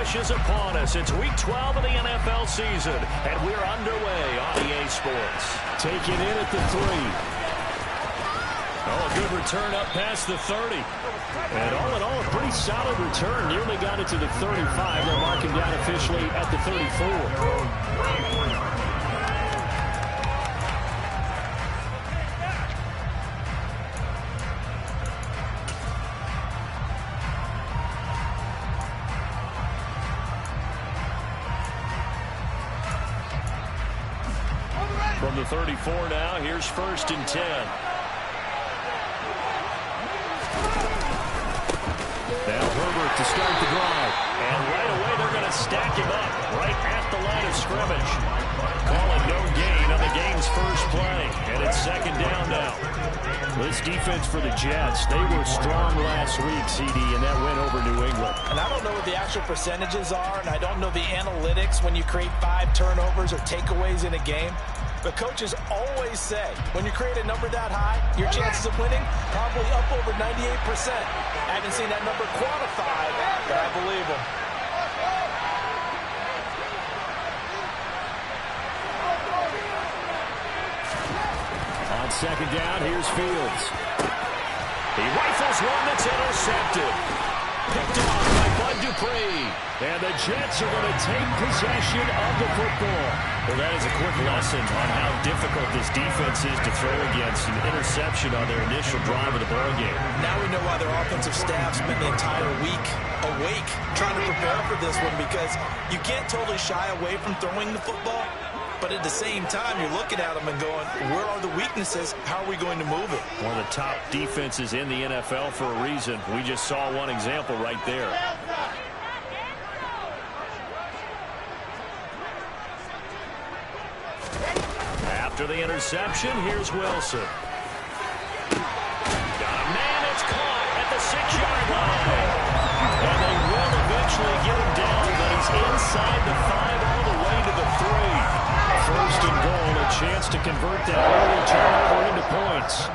rush is upon us. It's Week 12 of the NFL season, and we're underway on EA Sports. Taking in at the 3. Oh, a good return up past the 30. And all in all, a pretty solid return. Nearly got it to the 35. They're marking down officially at the 34. From the 34 now, here's 1st and 10. Now Herbert to start the drive. And right away they're going to stack him up right at the line of scrimmage. Call it no gain on the game's first play. And it's 2nd down now. This defense for the Jets, they were strong last week, CD, and that went over New England. And I don't know what the actual percentages are, and I don't know the analytics when you create 5 turnovers or takeaways in a game. But coaches always say, when you create a number that high, your chances of winning probably up over 98%. I haven't seen that number quantified, but I believe them. On 2nd down, here's Fields. He rifles one that's intercepted. Picked off by Bud Dupree. And the Jets are going to take possession of the football. Well, that is a quick lesson on how difficult this defense is to throw against. An interception on their initial drive of the ballgame. Now we know why their offensive staff spent the entire week awake trying to prepare for this one, because you can't totally shy away from throwing the football. But at the same time, you're looking at them and going, where are the weaknesses? How are we going to move it? One of the top defenses in the NFL for a reason. We just saw one example right there. After the interception, here's Wilson. Got a man, it's caught at the 6-yard line. And they will eventually get him down, but he's inside the 5 all the way to the 3. 1st and goal, a chance to convert that early turnover into points.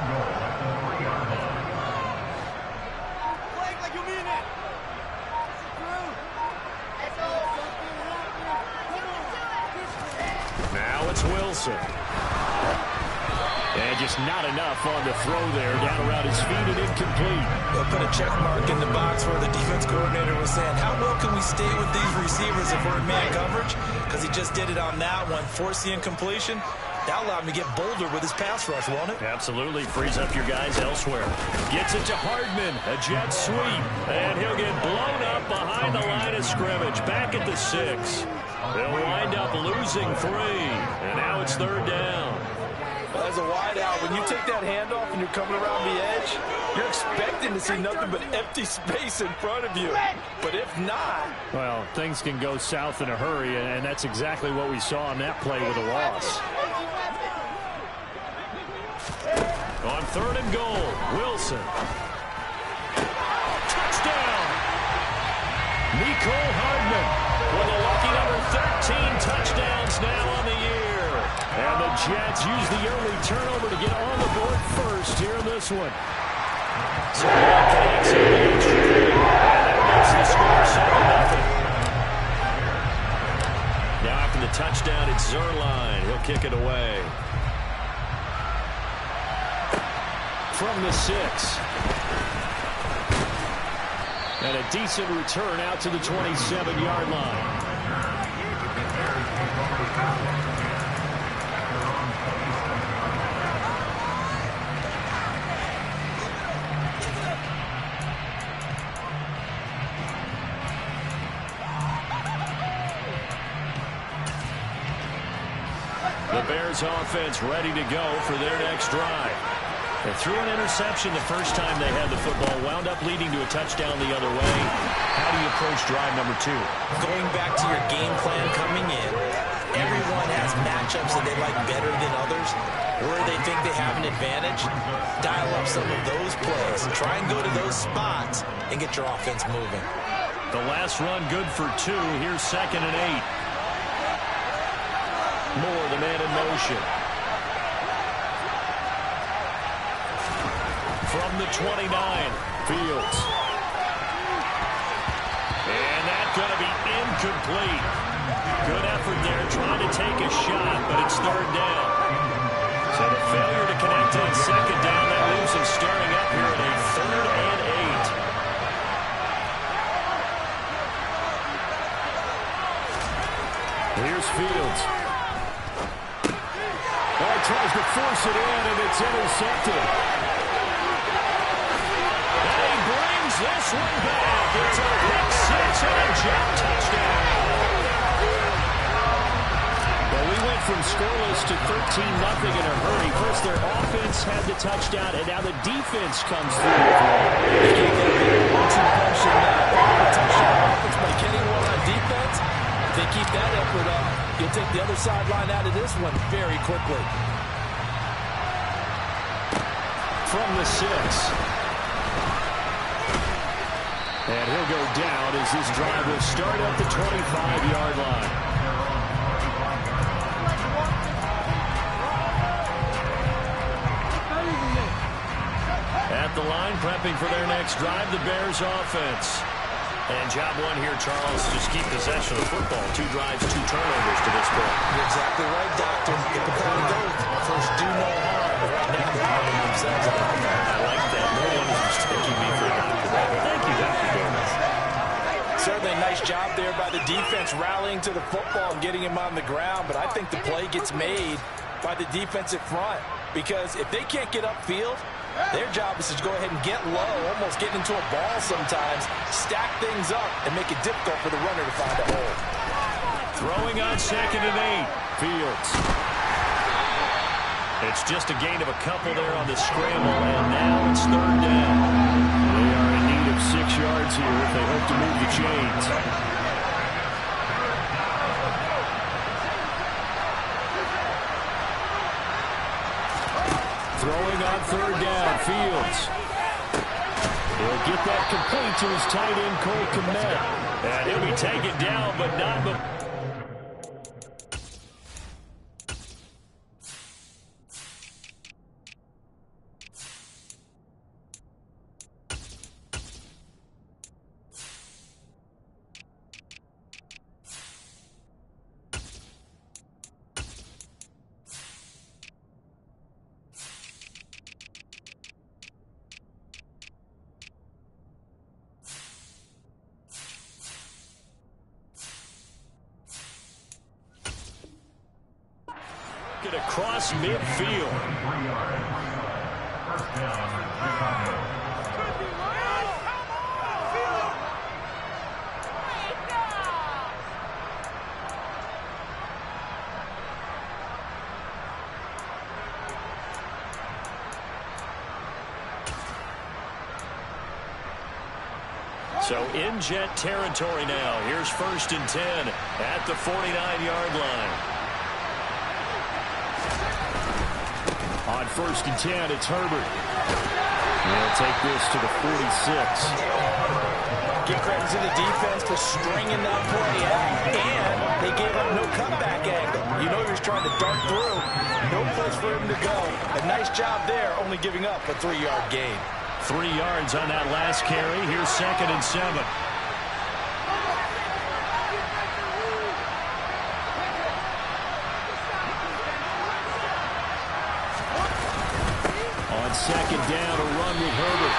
Now it's Wilson. And just not enough on the throw there. Down around his feet and incomplete. They'll put a check mark in the box where the defense coordinator was saying, how well can we stay with these receivers if we're in man coverage? Because he just did it on that one, forced the incompletion. That allowed him to get bolder with his pass rush, won't it? Absolutely. Frees up your guys elsewhere. Gets it to Hardman. A jet sweep. And he'll get blown up behind the line of scrimmage. Back at the 6. They'll wind up losing 3. And now it's 3rd down. As a wideout, when you take that handoff and you're coming around the edge, you're expecting to see nothing but empty space in front of you. But if not... Well, things can go south in a hurry, and that's exactly what we saw on that play with a loss. On 3rd and goal, Wilson. Touchdown! Nicole Hardman with a lucky number 13 touchdowns now on the year. And the Jets use the early turnover to get on the board first here in this one. So connects on the extra point, and that makes the score 7-0. Now after the touchdown, it's Zerline. He'll kick it away. From the 6. And a decent return out to the 27-yard line. The Bears offense ready to go for their next drive. They threw an interception the first time they had the football, wound up leading to a touchdown the other way. How do you approach drive number 2? Going back to your game plan coming in, everyone has matchups that they like better than others, where they think they have an advantage. Dial up some of those plays. Try and go to those spots and get your offense moving. The last run good for 2. Here's 2nd and 8. Moore, the man in motion. From the 29, Fields. And that's going to be complete. Good effort there, trying to take a shot, but it's third down. So the failure to connect on second down, that leaves him starting up here at a 3rd and 8. Here's Fields. Tries to force it in, and it's intercepted. And he brings this one back. It's a pick six and a Jet touchdown. Well, we went from scoreless to 13-0 in a hurry. First, their offense had the touchdown, and now the defense comes through. You can't get a one-two punch in that touchdown offense by getting one on defense. If they keep that effort up, you'll take the other sideline out of this one very quickly. From the 6. And he'll go down as this drive will start at the 25-yard line. At the line, prepping for their next drive, the Bears offense. And job one here, Charles, just keep possession of the football. 2 drives, 2 turnovers to this point. You're exactly right, Doctor. Get the ball to go. First, do no harm. Right now, they're harming themselves. I like that. No one is mistaking me for a doctor. Thank you, Dr. Davis. Certainly a nice job there by the defense rallying to the football and getting him on the ground. But I think the play gets made by the defensive front. Because if they can't get upfield, their job is to go ahead and get low, almost get into a ball sometimes, stack things up, and make it difficult for the runner to find a hole. Throwing on 2nd and 8. Fields. It's just a gain of a couple there on the scramble, and now it's 3rd down. They are in need of 6 yards here if they hope to move the chains. Throwing on 3rd down, Fields. He'll get that complete to his tight end, Cole Kmet. And he'll be taken down, but not before. Across midfield. So in Jet territory now. Here's 1st and 10 at the 49-yard line. On 1st and 10, it's Herbert. He'll take this to the 46. Give credit to the defense for stringing that play out, and they gave up no comeback angle. You know you're trying to dart through. No place for him to go. A nice job there, only giving up a 3-yard gain. 3 yards on that last carry. Here's 2nd and 7. Second down, a run with Herbert.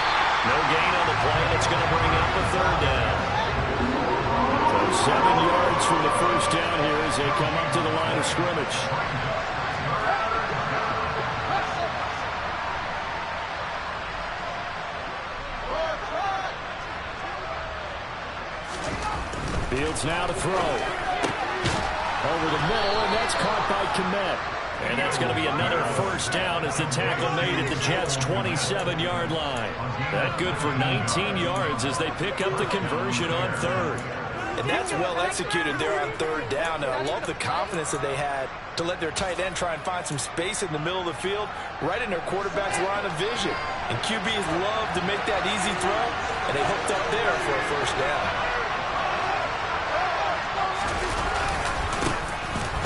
No gain on the play. It's going to bring up a 3rd down. So 7 yards from the 1st down here as they come up to the line of scrimmage. Fields now to throw. Over the middle, and that's caught by Kmet. And that's going to be another 1st down as the tackle made at the Jets' 27-yard line. That good for 19 yards as they pick up the conversion on 3rd. And that's well executed there on 3rd down. And I love the confidence that they had to let their tight end try and find some space in the middle of the field, right in their quarterback's line of vision. And QBs love to make that easy throw, and they hooked up there for a 1st down.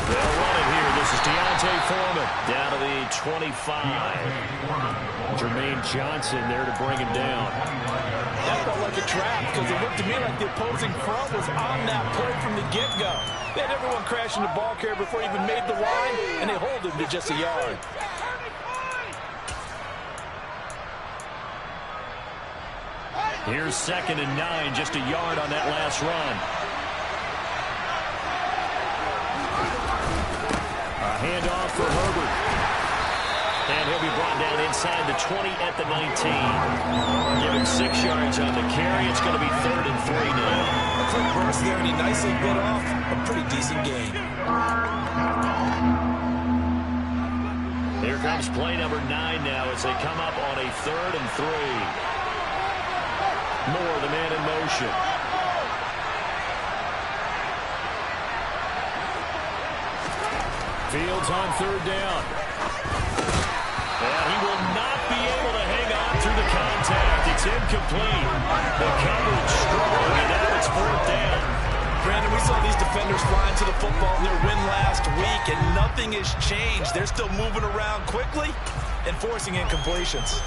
They'll run it here. This is DeAndre D'Onta Foreman down to the 25. Jermaine Johnson there to bring him down. That felt like a trap because it looked to me like the opposing front was on that play from the get-go. They had everyone crashing the ball carrier before he even made the line, and they hold him to just a yard. Here's 2nd and 9, just a yard on that last run. A handoff for Herbert. And he'll be brought down inside the 20 at the 19. Give him 6 yards on the carry. It's going to be 3rd and 3 now. A quick burst there, and he nicely bit off a pretty decent gain. Here comes play number 9 now as they come up on a 3rd and 3. Moore, the man in motion. Fields on 3rd down. And he will not be able to hang on through the contact. It's incomplete. The coverage strong, and now it's 4th down. Brandon, we saw these defenders flying to the football in their win last week, and nothing has changed. They're still moving around quickly and forcing incompletions.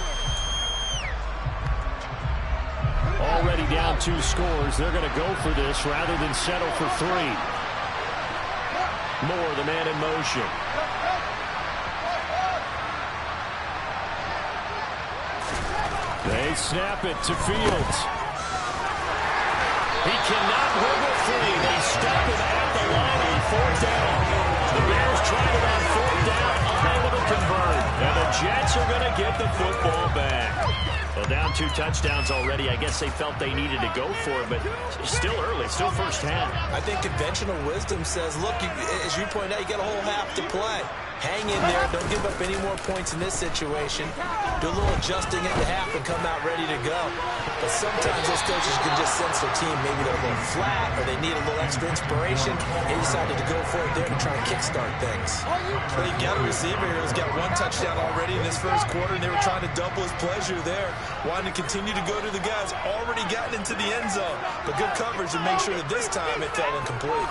Already down 2 scores. They're going to go for this rather than settle for 3. Moore, the man in motion. They snap it to Fields. He cannot wiggle free. They stop him at the line on 4th down. The Bears tried it on 4th down, unable to convert. And the Jets are going to get the football back. Well, down 2 touchdowns already. I guess they felt they needed to go for it, but still early, still first half. I think conventional wisdom says, look, as you point out, you got a whole half to play. Hang in there. Don't give up any more points in this situation. Do a little adjusting at the half and come out ready to go. But sometimes those coaches can just sense their team. Maybe they're a little flat or they need a little extra inspiration. They decided to go for it there to try and kickstart things. Well, you got a receiver here who's got 1 touchdown already in this first quarter, and they were trying to double his pleasure there. Wanting to continue to go to the guys already gotten into the end zone. But good coverage to make sure that this time it fell incomplete.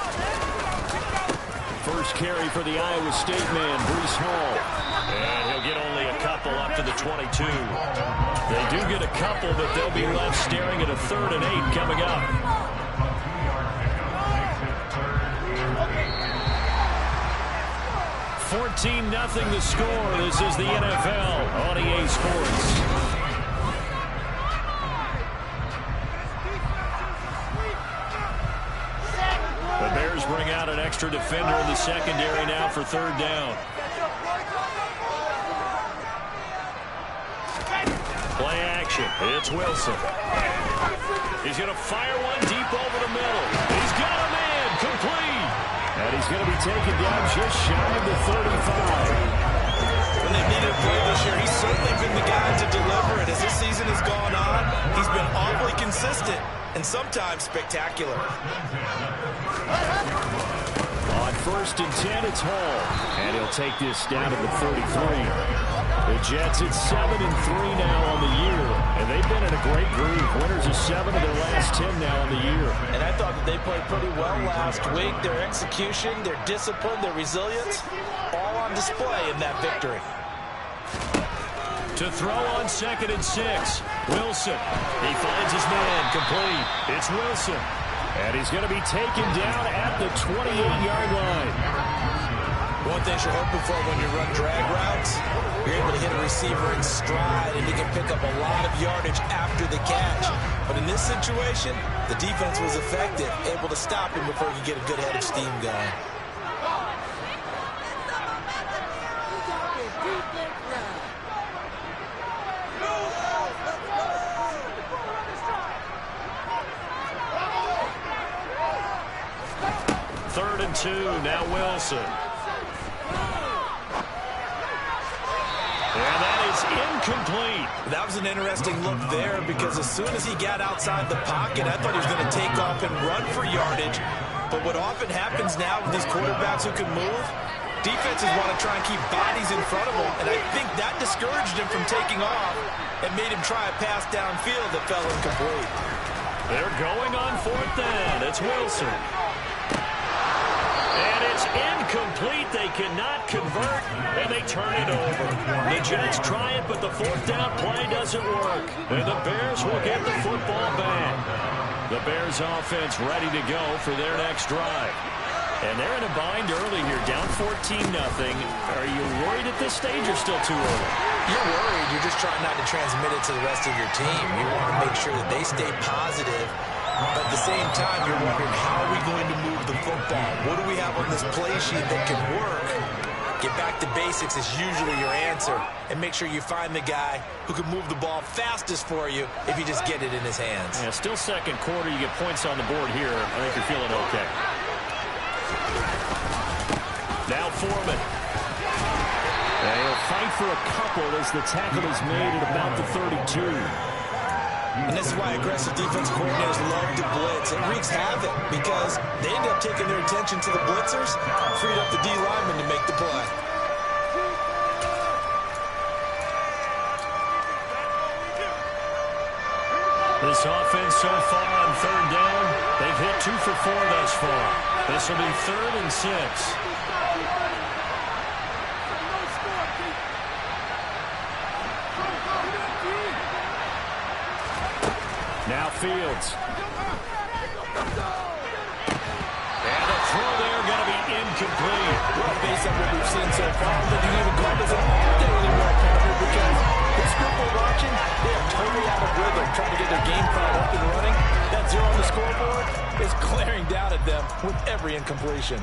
First carry for the Iowa State man, Breece Hall. And he'll get only a couple up to the 22. They do get a couple, but they'll be left staring at a 3rd and 8 coming up. $14-0 the score. This is the NFL on EA Sports. The Bears bring out an extra defender in the secondary now for 3rd down. Play action. It's Wilson. He's going to fire one deep over the middle. He's got a man. Complete. And he's going to be taken down just shy of the 35. When they needed a play this year, he's certainly been the guy to deliver it. As this season has gone on, he's been awfully consistent and sometimes spectacular. On 1st and 10, it's Hall. And he'll take this down to the 33. The Jets at 7-3 now on the year. And they've been in a great groove. Winners of 7 of their last 10 now on the year. And I thought that they played pretty well last week. Their execution, their discipline, their resilience, all on display in that victory. To throw on 2nd and 6. Wilson. He finds his man. Complete. It's Wilson. And he's going to be taken down at the 28-yard line. One thing you're hoping for when you run drag routes, you're able to hit a receiver in stride and he can pick up a lot of yardage after the catch. But in this situation, the defense was effective, able to stop him before he could get a good head of steam going. Third and 2, now Wilson. And that is incomplete. That was an interesting look there because as soon as he got outside the pocket, I thought he was going to take off and run for yardage. But what often happens now with these quarterbacks who can move, defenses want to try and keep bodies in front of them. And I think that discouraged him from taking off and made him try a pass downfield that fell incomplete. They're going on 4th down. It's Wilson. And it's incomplete. They cannot convert, and they turn it over. The Jets try it, but the fourth down play doesn't work. And the Bears will get the football back. The Bears offense ready to go for their next drive. And they're in a bind early here, down 14-0. Are you worried at this stage or still too early? You're worried. You're just trying not to transmit it to the rest of your team. You want to make sure that they stay positive. But at the same time, you're wondering, how are we going to move the football? What do we have on this play sheet that can work? Get back to basics is usually your answer. And make sure you find the guy who can move the ball fastest for you if you just get it in his hands. Yeah, still second quarter. You get points on the board here. I think you're feeling okay. Now Foreman. And he'll fight for a couple as the tackle is made at about the 32. And this is why aggressive defense coordinators love to blitz. It wreaks havoc because they end up taking their attention to the blitzers, freed up the D lineman to make the play. This offense so far on third down, they've hit 2 for 4 thus far. This will be 3rd and 6. Now Fields. And the throw there going to be incomplete. Well, based on what we've seen so far, I think you even call this an all-day well partner because this group we're watching, they are totally out of rhythm trying to get their game plan up and running. That 0 on the scoreboard is glaring down at them with every incompletion.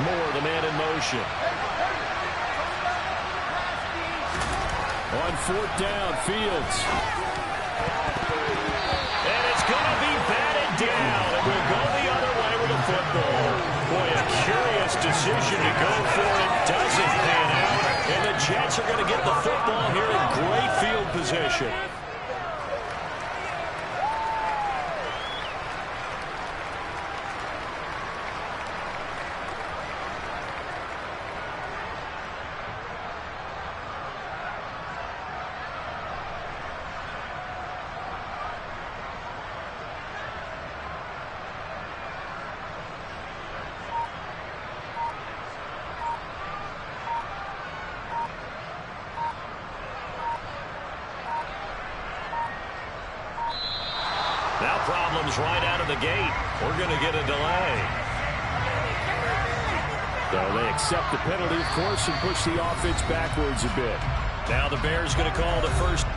Moore, the man in motion. On 4th down, Fields. And it's going to be batted down. And we'll go the other way with the football. Boy, a curious decision to go for it. Doesn't pan out. And the Jets are going to get the football here in great field position. Now problems right out of the gate. We're going to get a delay. So they accept the penalty, of course, and push the offense backwards a bit. Now the Bears going to call the first.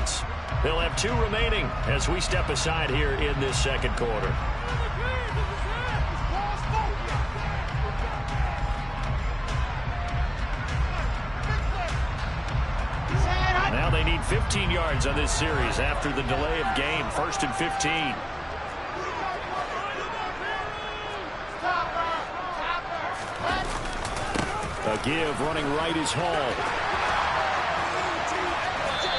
downs. They'll have 2 remaining as we step aside here in this second quarter. Now they need 15 yards on this series after the delay of game. 1st and 15. A give running right is Hall.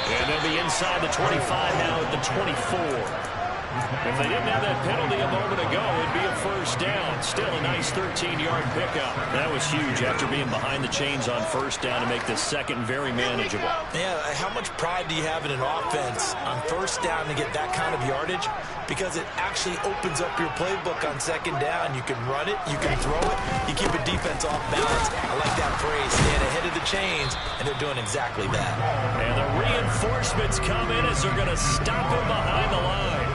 And they'll be inside the 25 now at the 24. If they didn't have that penalty a moment ago, it'd be a 1st down. Still a nice 13-yard pickup. That was huge after being behind the chains on 1st down to make the second very manageable. Yeah, how much pride do you have in an offense on 1st down to get that kind of yardage? Because it actually opens up your playbook on 2nd down. You can run it, you can throw it, you keep a defense off balance. I like that phrase, staying ahead of the chains, and they're doing exactly that. And the reinforcements come in as they're going to stop him behind the line.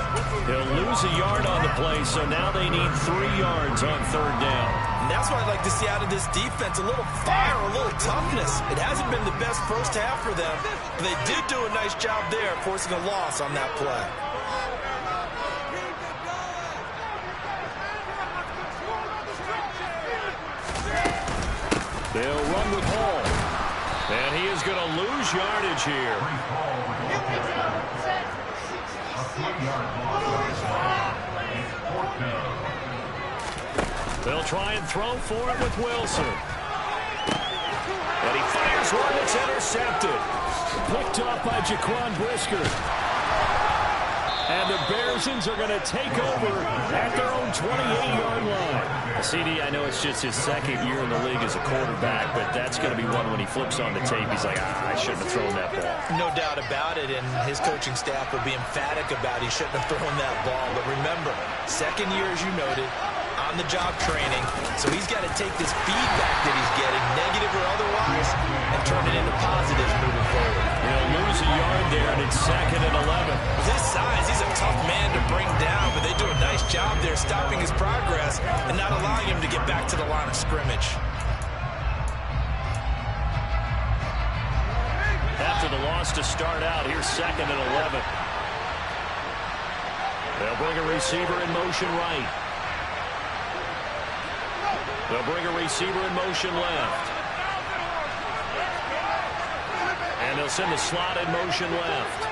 He'll lose a yard on the play, so now they need 3 yards on 3rd down. And that's what I'd like to see out of this defense, a little fire, a little toughness. It hasn't been the best 1st half for them, but they did do a nice job there, forcing a loss on that play. They'll run with Hall. And he is going to lose yardage here. They'll try and throw for it with Wilson. And he fires one that's intercepted. Picked off by Jaquan Brisker. And the Bearsons are going to take over at their own 28-yard line. CD, I know it's just his 2nd year in the league as a quarterback, but that's going to be one when he flips on the tape. He's like, I shouldn't have thrown that ball. No doubt about it, and his coaching staff will be emphatic about he shouldn't have thrown that ball. But remember, 2nd year, as you noted, on-the-job training, so he's got to take this feedback that he's getting, negative or otherwise, and turn it into positives moving forward. He'll lose a yard there, and it's 2nd and 11. With his size, he's a tough man to bring down, but they do a nice job there stopping his progress and not allowing him to get back to the line of scrimmage. After the loss to start out, here's 2nd and 11. They'll bring a receiver in motion right. They'll bring a receiver in motion left. And they'll send the slot in motion left.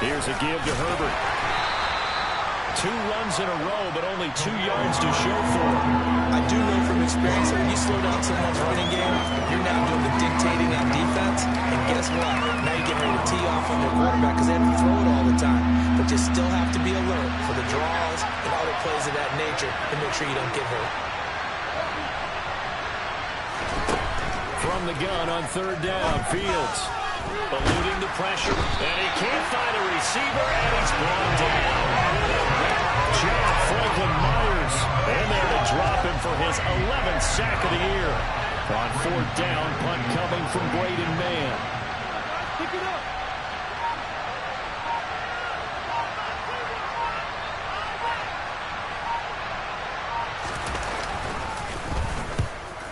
Here's a give to Herbert. 2 runs in a row, but only 2 yards to show for him. I do know from experience that when you slow down someone's running game, you're now doing the dictating on defense. And guess what? Now you're getting ready to tee off on their quarterback because they have to throw it all the time. But you still have to be alert for the draws and other plays of that nature to make sure you don't get hurt. From the gun on 3rd down, Fields eluding the pressure, and he can't find a receiver, and he's brought down. John Franklin Myers in there to drop him for his 11th sack of the year. On 4th down, punt coming from Braden Mann. Pick it up.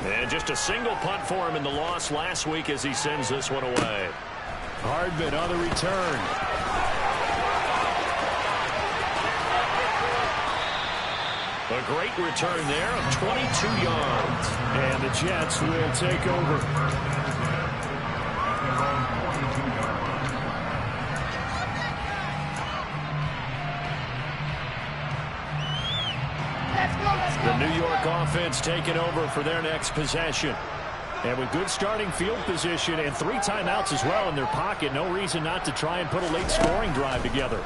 And just a single punt for him in the loss last week as he sends this one away. Hardman on the return. A great return there of 22 yards. And the Jets will take over. The New York offense taking over for their next possession. And with good starting field position and 3 timeouts as well in their pocket, no reason not to try and put a late scoring drive together.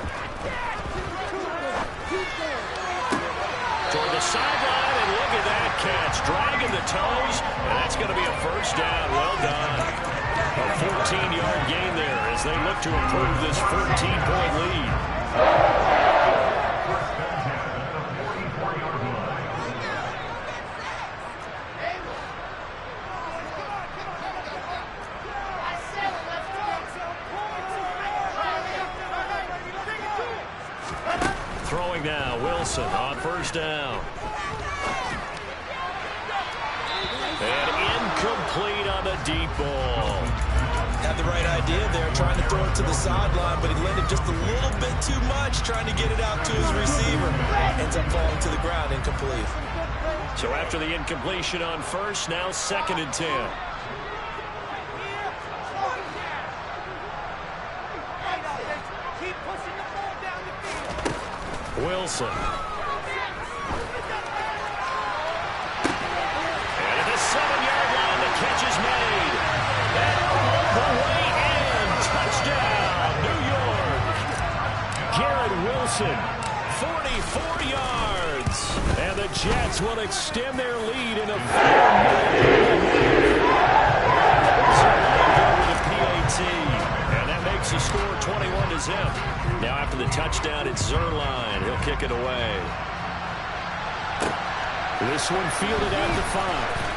Toward the sideline, and look at that catch. Dragging the toes, and that's going to be a first down. Well done. A 14-yard gain there as they look to improve this 14-point lead. Throwing now, Wilson on first down. And incomplete on the deep ball. Had the right idea there, trying to throw it to the sideline, but he landed just a little bit too much, trying to get it out to his receiver. Ends up falling to the ground, incomplete. So after the incompletion on first, now 2nd and 10. Wilson. And at the 7-yard line, the catch is made. And all the way in. Touchdown, New York. Garrett Wilson, 44 yards. And the Jets will extend their lead in a 4-minute with a PAT. And that makes the score 21-0. Now after the touchdown, it's Zerline. He'll kick it away. This one fielded at the 5.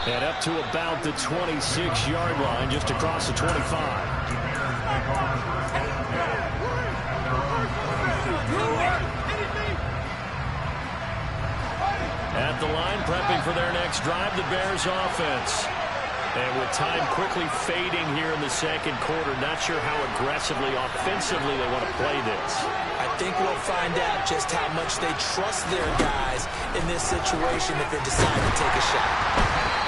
And up to about the 26-yard line, just across the 25. At the line, prepping for their next drive, the Bears offense. And with time quickly fading here in the second quarter, not sure how aggressively, offensively they want to play this. I think we'll find out just how much they trust their guys in this situation if they decide to take a shot.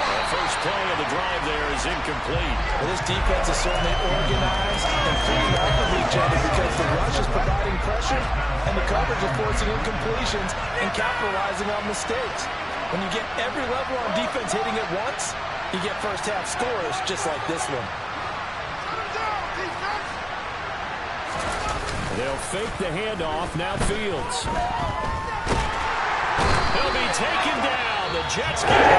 The first play of the drive there is incomplete. Well, this defense is certainly organized and feeding off of each other because the rush is providing pressure and the coverage is forcing incompletions and capitalizing on mistakes. When you get every level on defense hitting at once, you get first-half scores just like this one. They'll fake the handoff. Now Fields. He'll be taken down. The Jets get it.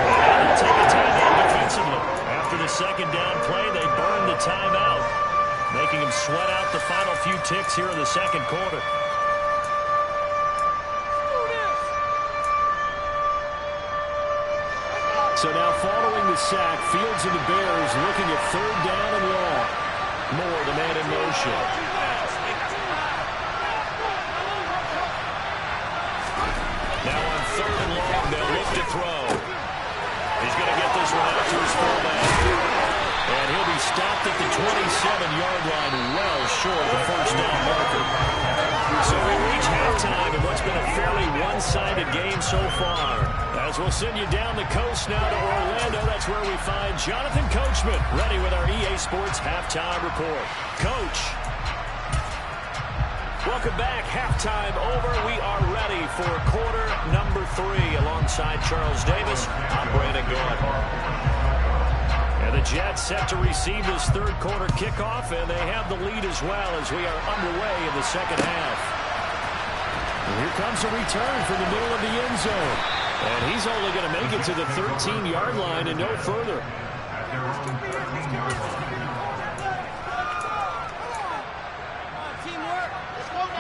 And they'll take a timeout defensively. After the second down play, they burn the timeout, making them sweat out the final few ticks here in the second quarter. So now following the sack, Fields and the Bears looking at 3rd down and long. Moore, the man in motion. Now on 3rd and long, they'll look to throw. He's going to get this one out to his fullback. And he'll be stopped at the 27-yard line, well short of the first down marker. So we reach halftime in what's been a fairly one-sided game so far. As we'll send you down the coast now to Orlando, that's where we find Jonathan Coachman, ready with our EA Sports Halftime Report. Coach. Welcome back. Halftime over. We are ready for quarter number 3 alongside Charles Davis. I'm Brandon Gordon. And the Jets set to receive this third quarter kickoff, and they have the lead as well as we are underway in the second half. And here comes a return from the middle of the end zone. And he's only going to make it to the 13-yard line and no further.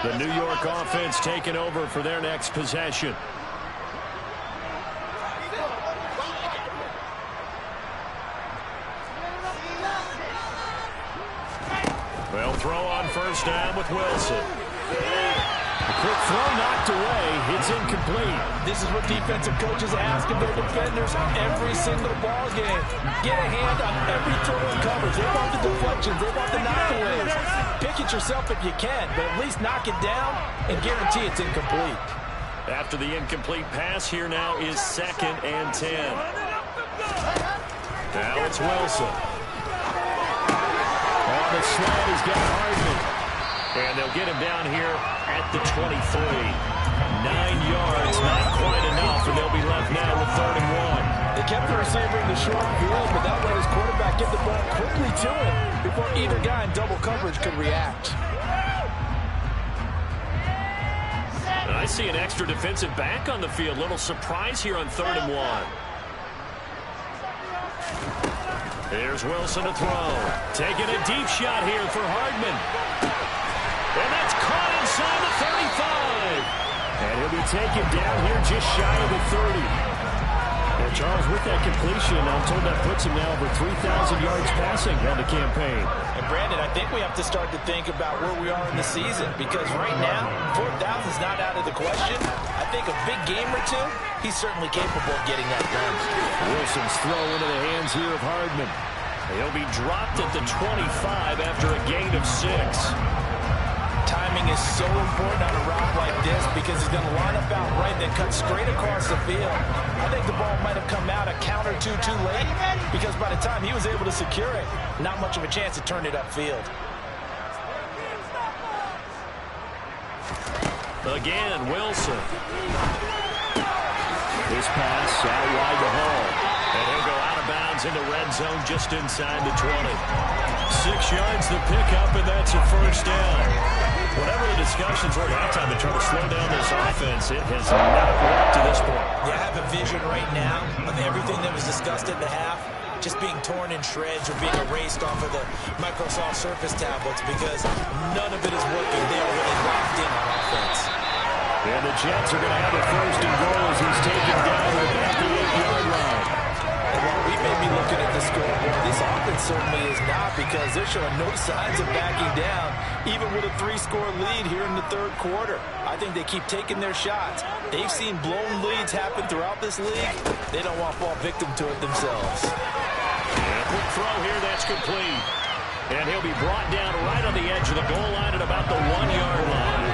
The New York offense taking over for their next possession. They'll throw on first down with Wilson. A quick throw knocked away. It's incomplete. This is what defensive coaches ask of their defenders every single ball game. Get a hand on every throw and coverage. They want the deflections. They want the knockaways. Pick it yourself if you can, but at least knock it down and guarantee it's incomplete. After the incomplete pass, here now is 2nd and 10. Now it's Wilson. On the slide, he's got Hardman. And they'll get him down here at the 23. 9 yards, not quite enough, and they'll be left now with 3rd and 1. They kept the receiver in the short field, but that let his quarterback get the ball quickly to him before either guy in double coverage could react. I see an extra defensive back on the field. Little surprise here on 3rd and 1. Here's Wilson to throw. Taking a deep shot here for Hardman. And that's caught inside the 35. And he'll be taken down here just shy of the 30. And Charles, with that completion, I'm told that puts him now over 3,000 yards passing on the campaign. And Brandon, I think we have to start to think about where we are in the season, because right now, 4,000 is not out of the question. I think a big game or two, he's certainly capable of getting that done. Wilson's throw into the hands here of Hardman. He'll be dropped at the 25 after a gain of 6. Timing is so important on a route like this because he's going to line up out right, then cut straight across the field. I think the ball might have come out a count or two too late, because by the time he was able to secure it, not much of a chance to turn it upfield. Again, Wilson. This pass out wide to Hall. And he'll go out of bounds in the red zone just inside the 20. 6 yards the pickup, and that's a first down. Whatever the discussions were at halftime to try to slow down this offense, it has not worked to this point. Yeah, I have a vision right now of everything that was discussed at the half just being torn in shreds or being erased off of the Microsoft Surface tablets, because none of it is working. They are really locked in on offense. And the Jets are going to have a 1st and goal as he's taken down at the 8-yard line. Well, we may be looking at the scoreboard. This offense certainly is not, because they're showing no signs of backing down, even with a 3-score lead here in the 3rd quarter. I think they keep taking their shots. They've seen blown leads happen throughout this league. They don't want to fall victim to it themselves. And a quick throw here, that's complete. And he'll be brought down right on the edge of the goal line at about the 1-yard line.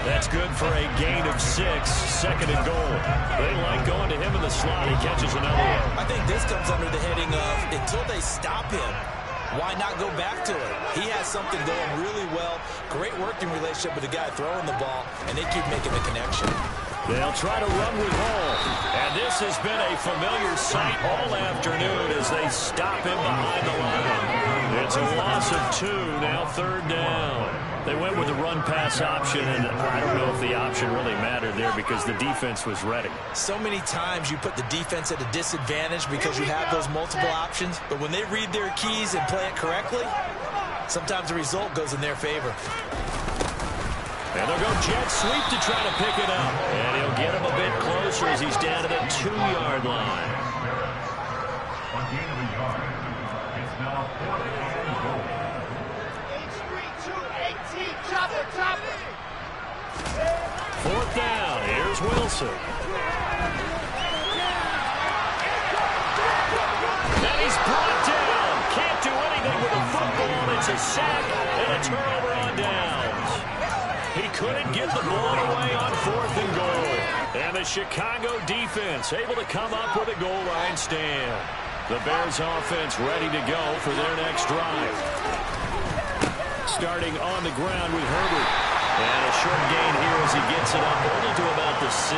That's good for a gain of 6, 2nd and goal. They like going to him in the slot. He catches another one. I think this comes under the heading of, until they stop him, why not go back to it? He has something going really well. Great working relationship with the guy throwing the ball, and they keep making the connection. They'll try to run with Hall. And this has been a familiar sight all afternoon as they stop him behind the line. It's a loss of 2, now 3rd down. They went with the run-pass option, and I don't know if the option really mattered there because the defense was ready. So many times you put the defense at a disadvantage because you have those multiple options, but when they read their keys and play it correctly, sometimes the result goes in their favor. And they'll go jet sweep to try to pick it up. And he'll get him a bit closer as he's down to the 2-yard line. A gain of a yard. It's now 4th and goal. Chop it, chop it. 4th down. Here's Wilson. And he's brought down. Can't do anything with the football. It's a sack and a turnover on downs. He couldn't get the ball away on 4th and goal. And the Chicago defense able to come up with a goal line stand. The Bears offense ready to go for their next drive. Starting on the ground with Herbert. And a short gain here as he gets it up only to about the 6.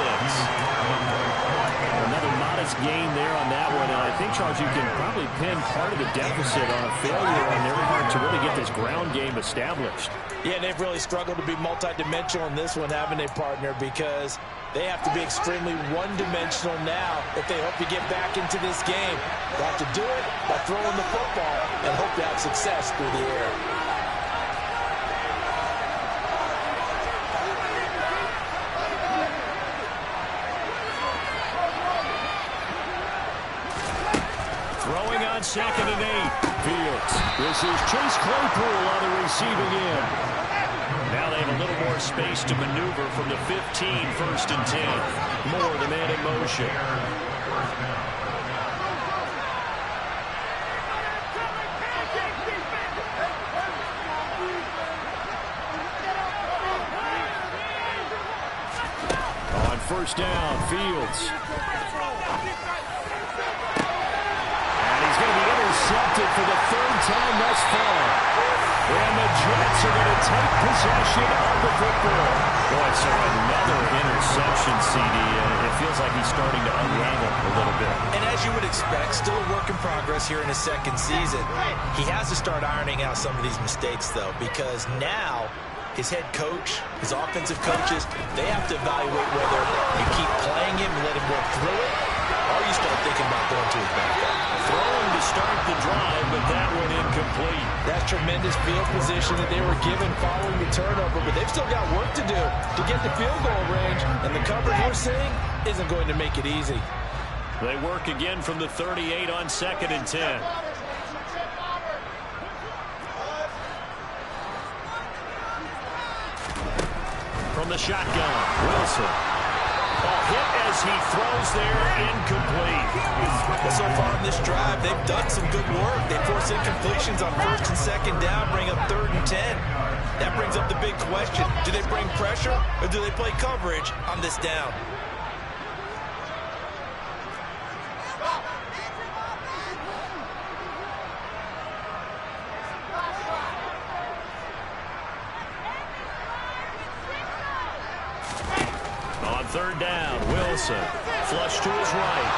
Another modest gain there on that one. And I think, Charles, you can probably pin part of the deficit on a failure on their part to really get this ground game established. Yeah, they've really struggled to be multidimensional in this one, haven't they, partner? Because they have to be extremely one-dimensional now if they hope to get back into this game. They have to do it by throwing the football and hope to have success through the air. Throwing on 2nd and 8. Fields. This is Chase Claypool on the receiving end. Now they have a little more space to maneuver from the 15, 1st and 10. More the man in motion. On 1st down, Fields. Intercepted for the 3rd time thus far. And the Jets are going to take possession of the football. Boy, so another interception, CD. It feels like he's starting to unravel a little bit. And as you would expect, still a work in progress here in his 2nd season. He has to start ironing out some of these mistakes, though, because now his head coach, his offensive coaches, they have to evaluate whether you keep playing him and let him work through it, or you start thinking about going to his backup. Throwing to start the drive, but that one incomplete. That's tremendous field position that they were given following the turnover, but they've still got work to do to get the field goal range, and the coverage we're seeing isn't going to make it easy. They work again from the 38 on 2nd and 10. From the shotgun, Wilson. Ball hit as he throws there, incomplete. Well, so far on this drive, they've done some good work. They force incompletions on 1st and 2nd down, bring up 3rd and 10. That brings up the big question. Do they bring pressure or do they play coverage on this down? On 3rd down, Wilson. Flush to his right.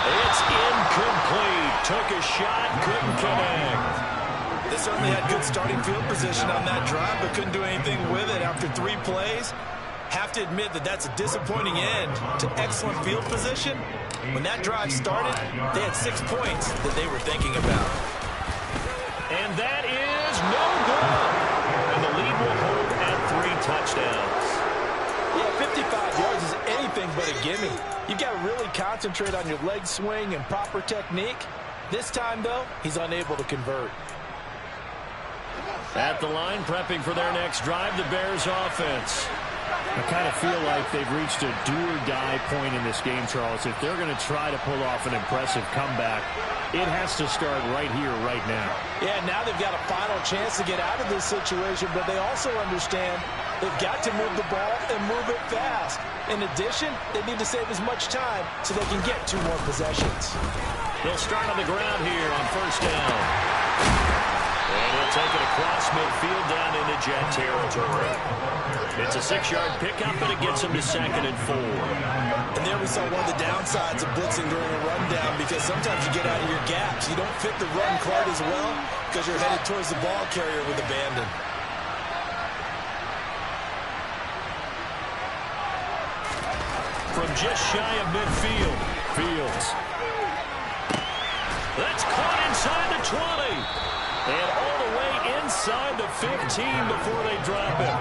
It's incomplete. Took a shot, couldn't connect. They certainly had good starting field position on that drive, but couldn't do anything with it after 3 plays. Have to admit that that's a disappointing end to excellent field position. When that drive started, they had 6 points that they were thinking about. And that is no good. And the lead will hold at 3 touchdowns. Yeah, 55 yards is anything but a gimme. You've got to really concentrate on your leg swing and proper technique. This time, though, he's unable to convert. At the line, prepping for their next drive, the Bears offense. I kind of feel like they've reached a do-or-die point in this game, Charles. If they're going to try to pull off an impressive comeback, it has to start right here, right now. Yeah, now they've got a final chance to get out of this situation, but they also understand they've got to move the ball and move it fast. In addition, they need to save as much time so they can get 2 more possessions. They'll start on the ground here on 1st down. And he'll take it across midfield down into Jet territory. It's a 6-yard pickup, but it gets him to 2nd and 4. And there we saw one of the downsides of blitzing during a rundown, because sometimes you get out of your gaps. You don't fit the run quite as well because you're headed towards the ball carrier with abandon. From just shy of midfield, Fields. That's caught inside the 20. And all the way inside the 15 before they drop it.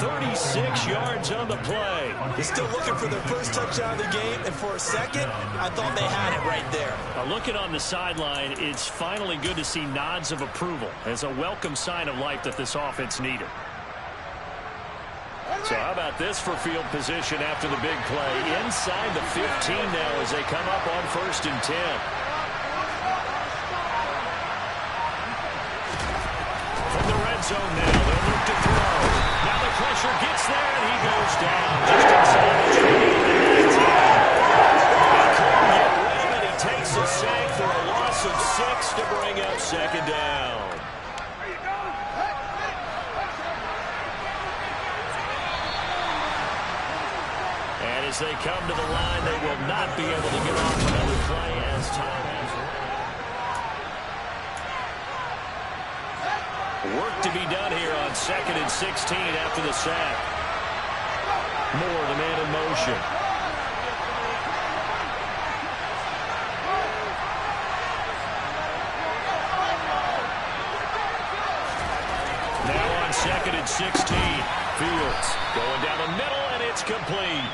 36 yards on the play. They're still looking for their first touchdown of the game, and for a second, I thought they had it right there. Looking on the sideline, it's finally good to see nods of approval as a welcome sign of life that this offense needed. So how about this for field position after the big play? Inside the 15 now as they come up on 1st and 10. From the red zone now, they'll look to throw. Now the pressure gets there, and he goes down just inside the 20. He couldn't get rid of it. He takes a sack for a loss of 6 to bring up 2nd down. And as they come to the line, they will not be able to get off another play as time has run. Work to be done here on 2nd and 16 after the sack. Moore, the man in motion. Now on 2nd and 16. Fields going down the middle, and it's complete.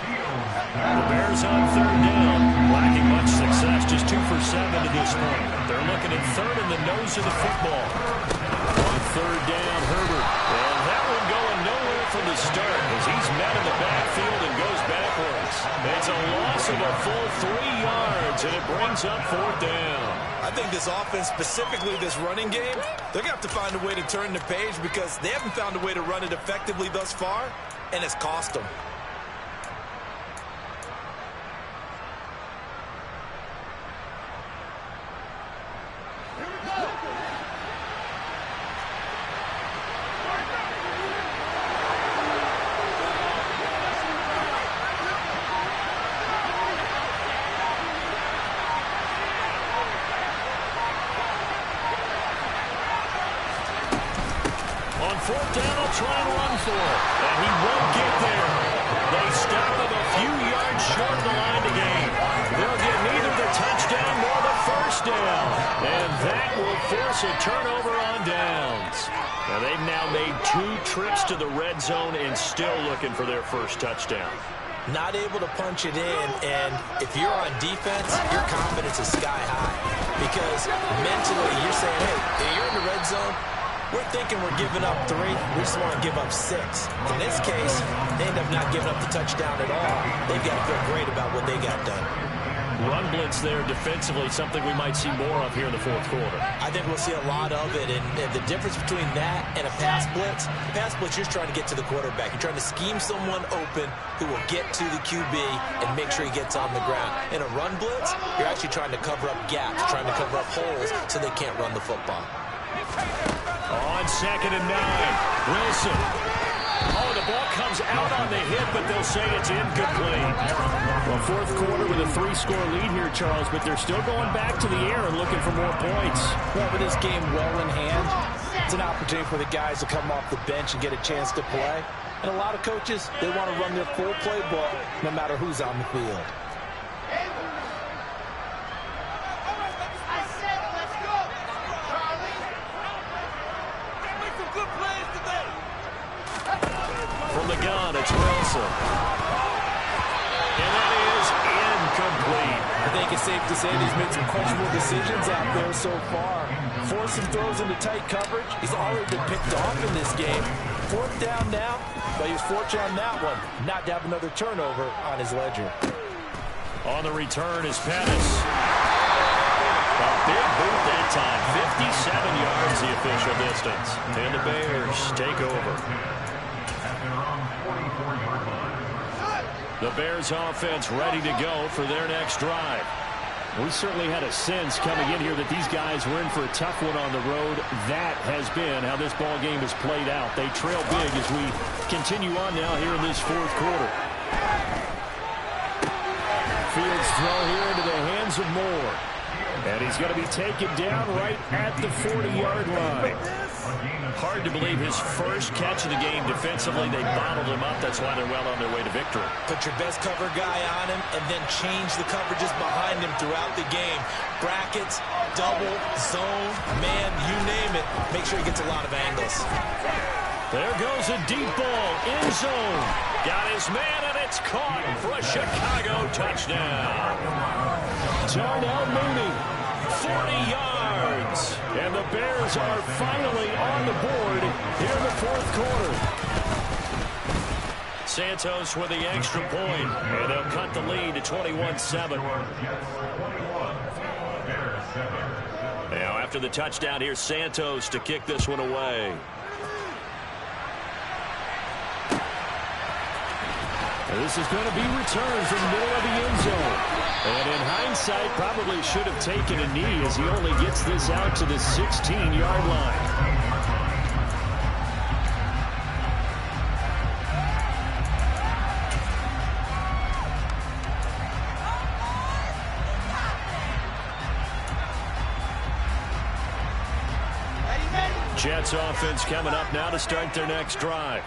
The Bears on 3rd down, lacking much success, just 2 for 7 to this point. They're looking at 3rd in the nose of the football. On 3rd down, Herbert. And that one going nowhere from the start as he's met in the backfield and goes backwards. It's a loss of a full 3 yards, and it brings up 4th down. I think this offense, specifically this running game, they're going to have to find a way to turn the page because they haven't found a way to run it effectively thus far, and it's cost them. fourth down, they'll try and run for it. And he won't get there. They stop him a few yards short of the line to gain. They'll get neither the touchdown nor the first down. And that will force a turnover on downs. Now they've now made 2 trips to the red zone and still looking for their first touchdown. Not able to punch it in, and if you're on defense, your confidence is sky high. Because mentally, you're saying, hey, if you're in the red zone, we're thinking we're giving up 3. We just want to give up 6. In this case, they end up not giving up the touchdown at all. They've got to feel great about what they got done. Run blitz there defensively, something we might see more of here in the fourth quarter. I think we'll see a lot of it, and the difference between that and a pass blitz, you're just trying to get to the quarterback. You're trying to scheme someone open who will get to the QB and make sure he gets on the ground. In a run blitz, you're actually trying to cover up gaps, trying to cover up holes so they can't run the football. On 2nd and 9, Wilson. Oh, the ball comes out on the hit, but they'll say it's incomplete. Well, fourth quarter with a 3-score lead here, Charles, but they're still going back to the air and looking for more points. Well, with this game well in hand, it's an opportunity for the guys to come off the bench and get a chance to play. And a lot of coaches, they want to run their full playbook no matter who's on the field. From the gun, it's Wilson. And that is incomplete. I think it's safe to say that he's made some questionable decisions out there so far. Forcing throws into tight coverage. He's already been picked off in this game. 4th down now, but he was fortunate on that one not to have another turnover on his ledger. On the return is Pettis. A big boot that time. 57 yards the official distance. And the Bears take over. The Bears offense ready to go for their next drive. We certainly had a sense coming in here that these guys were in for a tough one on the road. That has been how this ball game has played out. They trail big as we continue on now here in this fourth quarter. Fields throw here into the hands of Moore. And he's going to be taken down right at the 40-yard line. Hard to believe his first catch of the game defensively. They bottled him up. That's why they're well on their way to victory. Put your best cover guy on him and then change the coverages behind him throughout the game. Brackets, double, zone, man, you name it. Make sure he gets a lot of angles. There goes a deep ball in zone. Got his man, and it's caught for a Chicago touchdown. Darnell Mooney, 40 yards. And the Bears are finally on the board here in the fourth quarter. Santos with the extra point, and they'll cut the lead to 21-7. Now, after the touchdown, here's Santos to kick this one away. This is going to be returned from the middle of the end zone. And in hindsight, probably should have taken a knee as he only gets this out to the 16-yard line. Jets offense coming up now to start their next drive.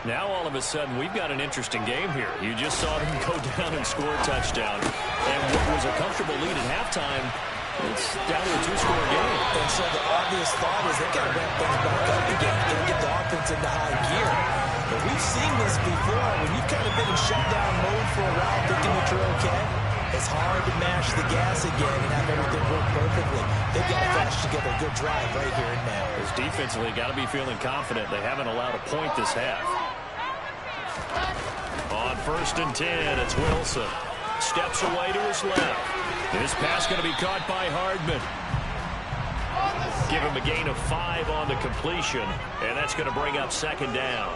Now, all of a sudden, we've got an interesting game here. You just saw them go down and score a touchdown. And what was a comfortable lead at halftime, it's down to a 2-score game. And so the obvious thought is they got to ramp things back up again. Got to get the offense into high gear. But we've seen this before. When you've kind of been in shutdown mode for a while thinking that you're okay, it's hard to mash the gas again and have everything work perfectly. They've got to flash together a good drive right here and now. Because defensively, got to be feeling confident. They haven't allowed a point this half. On 1st and 10, it's Wilson. Steps away to his left. This pass going to be caught by Hardman. Give him a gain of 5 on the completion, and that's going to bring up 2nd down.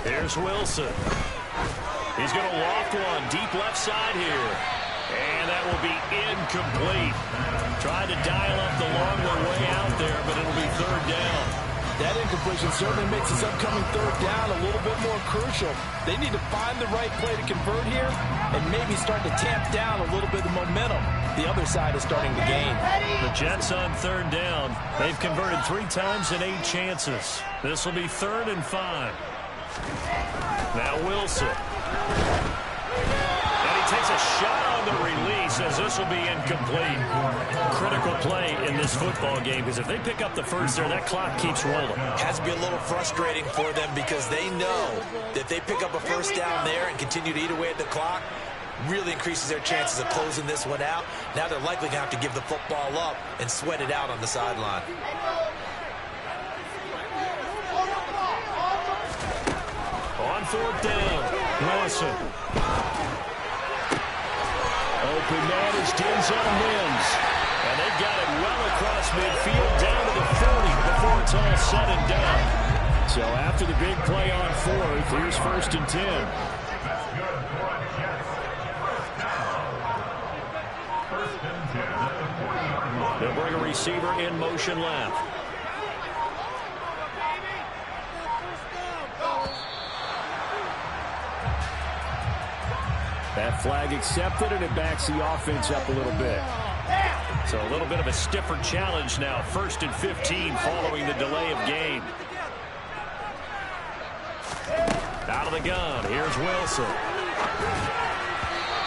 Here's Wilson. He's going to loft one deep left side here. And that will be incomplete. Tried to dial up the long one way out there, but it'll be 3rd down. That incompletion certainly makes this upcoming third down a little bit more crucial. They need to find the right play to convert here and maybe start to tamp down a little bit of momentum. The other side is starting to gain. The Jets on third down. They've converted 3 times in 8 chances. This will be 3rd and 5. Now Wilson. And he takes a shot on the release as this will be incomplete. Critical play in this football game because if they pick up the first there, that clock keeps rolling. Has to be a little frustrating for them because they know that if they pick up a first down there and continue to eat away at the clock, really increases their chances of closing this one out. Now they're likely going to have to give the football up and sweat it out on the sideline. On 4th down, Wilson. Open man is Denzel Mims. And they've got it well across midfield down to the 40 before it's all said and done. So after the big play on 4th, here's 1st and 10. That's good for the Jets. First down. 1st and 10 at the 40-yard line. They'll bring a receiver in motion left. That flag accepted, and it backs the offense up a little bit. So a little bit of a stiffer challenge now. 1st and 15 following the delay of game. Out of the gun. Here's Wilson.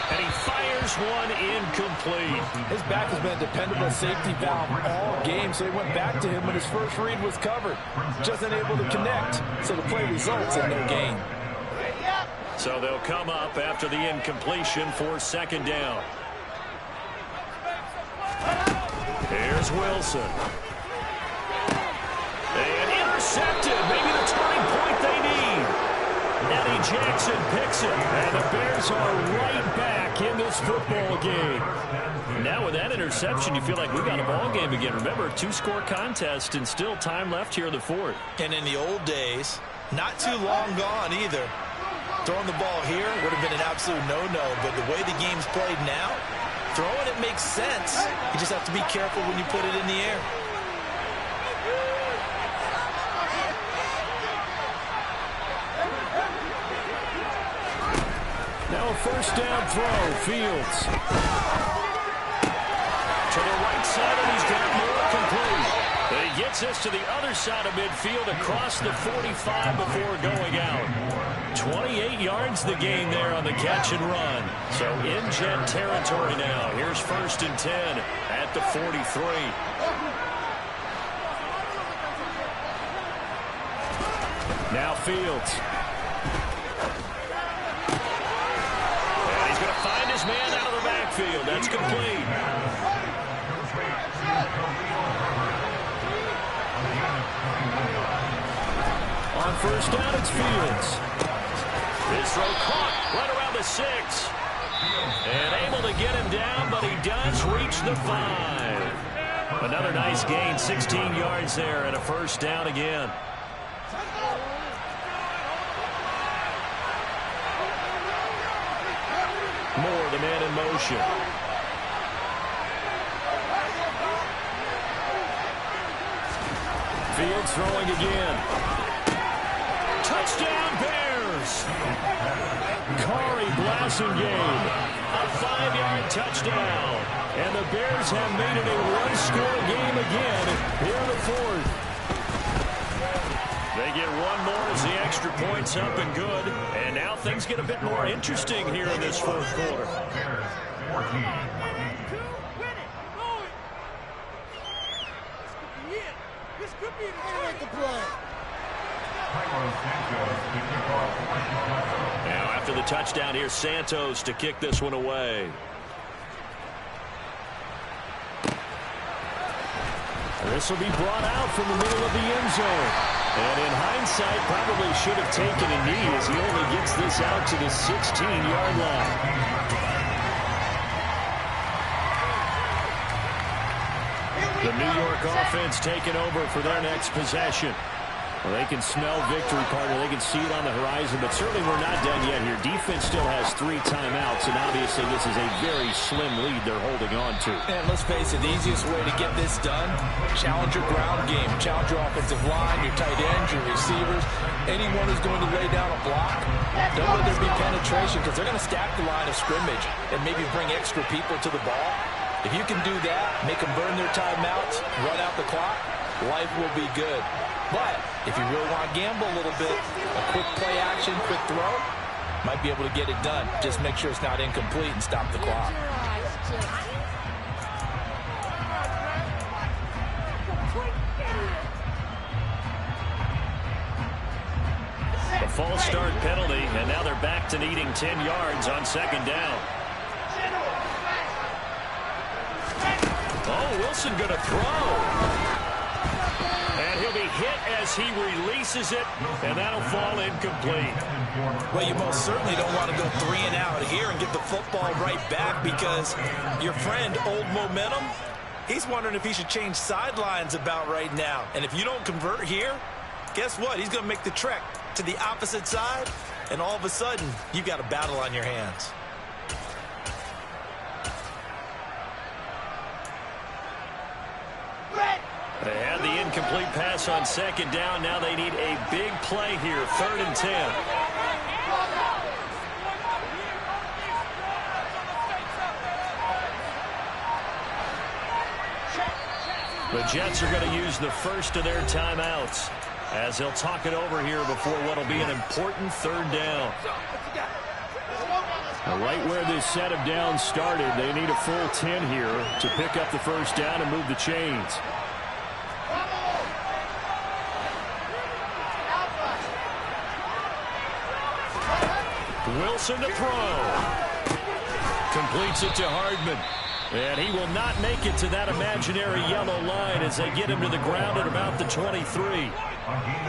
And he fires one incomplete. His back has been a dependable safety valve all game, so he went back to him when his first read was covered. Just unable to connect, so the play results in no gain. So they'll come up after the incompletion for 2nd down. Here's Wilson. And intercepted. Maybe the turning point they need. Eddie Jackson picks it. And the Bears are right back in this football game. Now with that interception, you feel like we got a ball game again. Remember, a 2-score contest and still time left here in the 4th. And in the old days, not too long gone either. Throwing the ball here would have been an absolute no-no, but the way the game's played now, throwing it makes sense. You just have to be careful when you put it in the air. Now a 1st down throw, Fields. To the right side, and he's got more complete. But he gets us to the other side of midfield across the 45 before going out. 28 yards the gain there on the catch and run. So in Jet territory now. Here's 1st and 10 at the 43. Now Fields. And he's going to find his man out of the backfield. That's complete. On 1st down, it's Fields. This throw caught right around the 6. And able to get him down, but he does reach the 5. Another nice gain, 16 yards there, and a 1st down again. Moore, the man in motion. Fields throwing again. Touchdown, Bears! Corey Blasingame, a 5-yard touchdown. And the Bears have made it a 1-score game again here in the 4th. They get one more as the extra point's up and good. And now things get a bit more interesting here in this 4th quarter. This could be the play. Now after the touchdown, here's Santos to kick this one away. This will be brought out from the middle of the end zone. And in hindsight, probably should have taken a knee as he only gets this out to the 16-yard line. The New York offense taking over for their next possession. Well, they can smell victory, partner. They can see it on the horizon, but certainly we're not done yet here. Defense still has 3 timeouts, and obviously this is a very slim lead they're holding on to. And let's face it, the easiest way to get this done, challenge your ground game, challenge your offensive line, your tight ends, your receivers, anyone who's going to lay down a block. Don't let there be penetration because they're going to stack the line of scrimmage and maybe bring extra people to the ball. If you can do that, make them burn their timeouts, run out the clock, life will be good. But if you really want to gamble a little bit, a quick play action, quick throw, might be able to get it done. Just make sure it's not incomplete and stop the clock. A false start penalty, and now they're back to needing 10 yards on second down. Oh, Wilson going to throw. And he'll be hit as he releases it, and that'll fall incomplete. Well, you most certainly don't want to go 3 and out here and get the football right back because your friend, Old Momentum, he's wondering if he should change sidelines about right now. And if you don't convert here, guess what? He's going to make the trek to the opposite side, and all of a sudden, you've got a battle on your hands. They had the incomplete pass on second down. Now they need a big play here, 3rd and 10. The Jets are going to use the first of their timeouts as they'll talk it over here before what will be an important 3rd down. Right where this set of downs started, they need a full 10 here to pick up the first down and move the chains. Wilson to throw. Completes it to Hardman. And he will not make it to that imaginary yellow line as they get him to the ground at about the 23.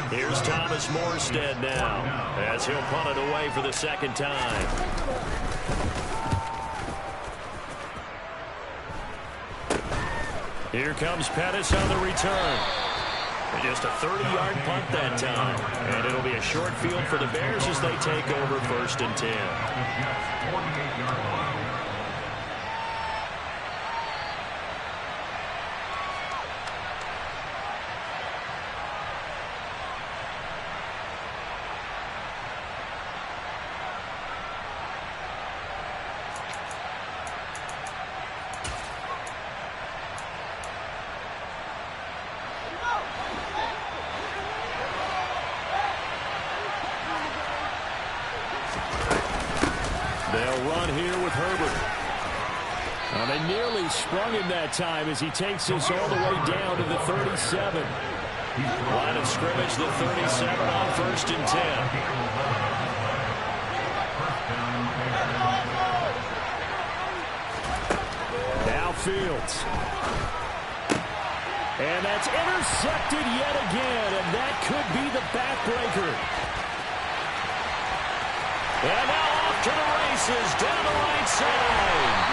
Here's Thomas Morstead now as he'll punt it away for the second time. Here comes Pettis on the return. Just a 30-yard punt that time. And it'll be a short field for the Bears as they take over 1st and 10. They'll run here with Herbert. They nearly sprung him that time as he takes this all the way down to the 37. Line of scrimmage, the 37 on 1st and 10. Now Fields. And that's intercepted yet again, and that could be the backbreaker. And now off to the races down the right side.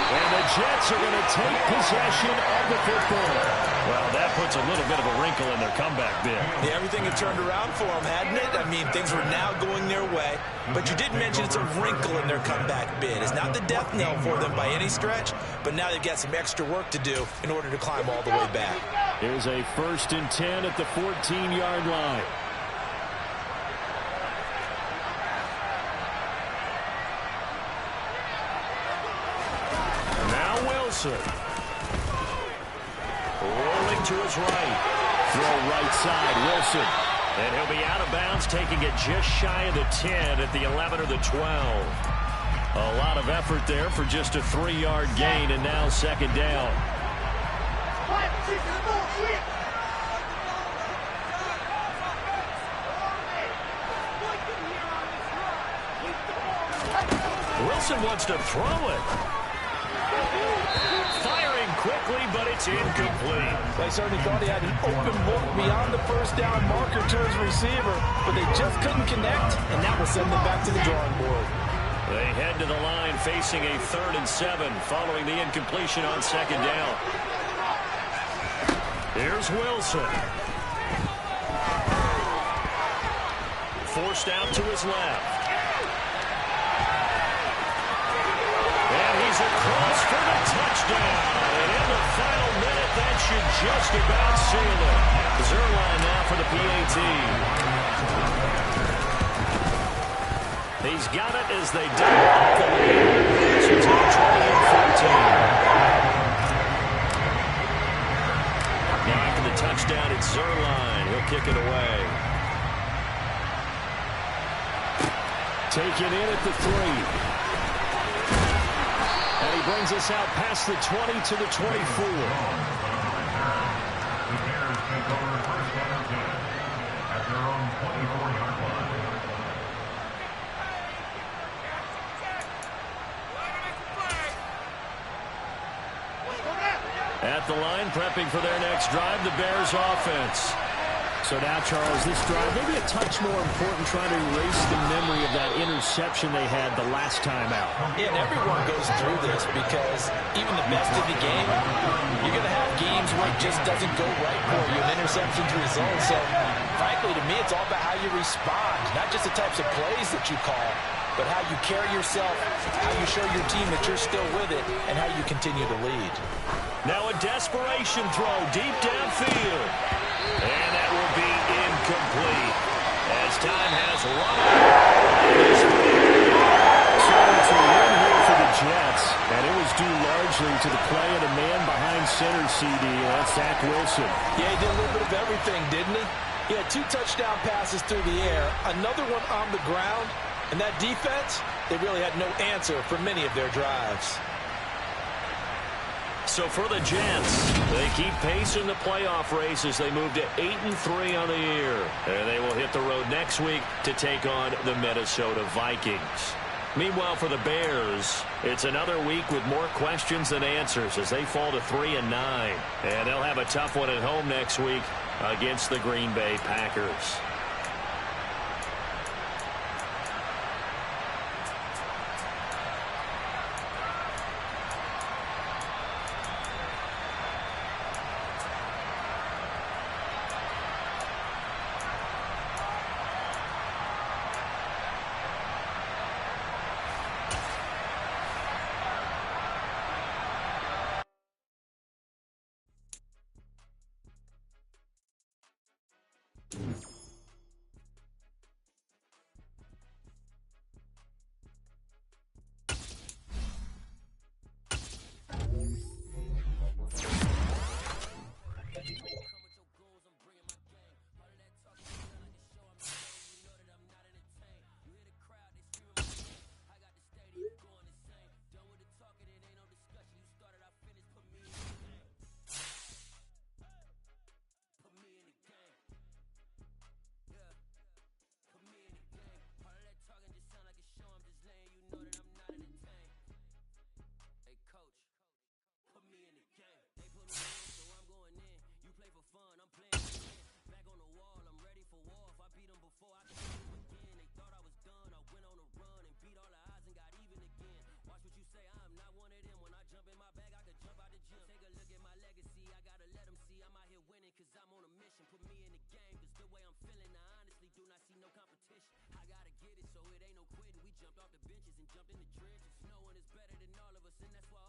And the Jets are going to take possession of the football. Well, that puts a little bit of a wrinkle in their comeback bid. Yeah, everything had turned around for them, hadn't it? I mean, things were now going their way. But you did mention it's a wrinkle in their comeback bid. It's not the death knell for them by any stretch, but now they've got some extra work to do in order to climb all the way back. Here's a 1st and 10 at the 14-yard line. Rolling to his right. Throw right side, Wilson. And he'll be out of bounds, taking it just shy of the 10 at the 11 or the 12. A lot of effort there for just a 3-yard gain, and now second down. Wilson wants to throw it. Firing quickly, but it's incomplete. They certainly thought he had an open look beyond the first down marker to his receiver, but they just couldn't connect, and that will send them back to the drawing board. They head to the line facing a 3rd and 7 following the incompletion on second down. Here's Wilson. forced out to his left. And he's across for the touchdown. And in the final minute, that should just about seal it. Zerline now for the PAT. He's got it as they double the lead. So it's now 20-14. Now after the touchdown, it's Zerline. He'll kick it away. Taken in at the 3. And he brings us out past the 20 to the 24. The Bears take over first down and 10 at their own 24-yard line. At the line, prepping for their next drive, the Bears offense. So now, Charles, this drive maybe a touch more important, trying to erase the memory of that interception they had the last time out. Yeah, and everyone goes through this because even the best of the game, you're going to have games where it just doesn't go right for you, and interceptions result. So, frankly, to me, it's all about how you respond, not just the types of plays that you call, but how you carry yourself, how you show your team that you're still with it, and how you continue to lead. Now a desperation throw deep downfield. And that will be incomplete as time has run out. So it's a win here for the Jets, and it was due largely to the play of the man behind center, CD. That's Zach Wilson. Yeah, he did a little bit of everything, didn't he? He had 2 touchdown passes through the air, another one on the ground, and that defense, they really had no answer for many of their drives. So for the Jets, they keep pace in the playoff race as they move to 8-3 on the year. And they will hit the road next week to take on the Minnesota Vikings. Meanwhile, for the Bears, it's another week with more questions than answers as they fall to 3-9. And they'll have a tough one at home next week against the Green Bay Packers. So it ain't no quitting. We jumped off the benches and jumped in the trenches. No one is better than all of us, and that's why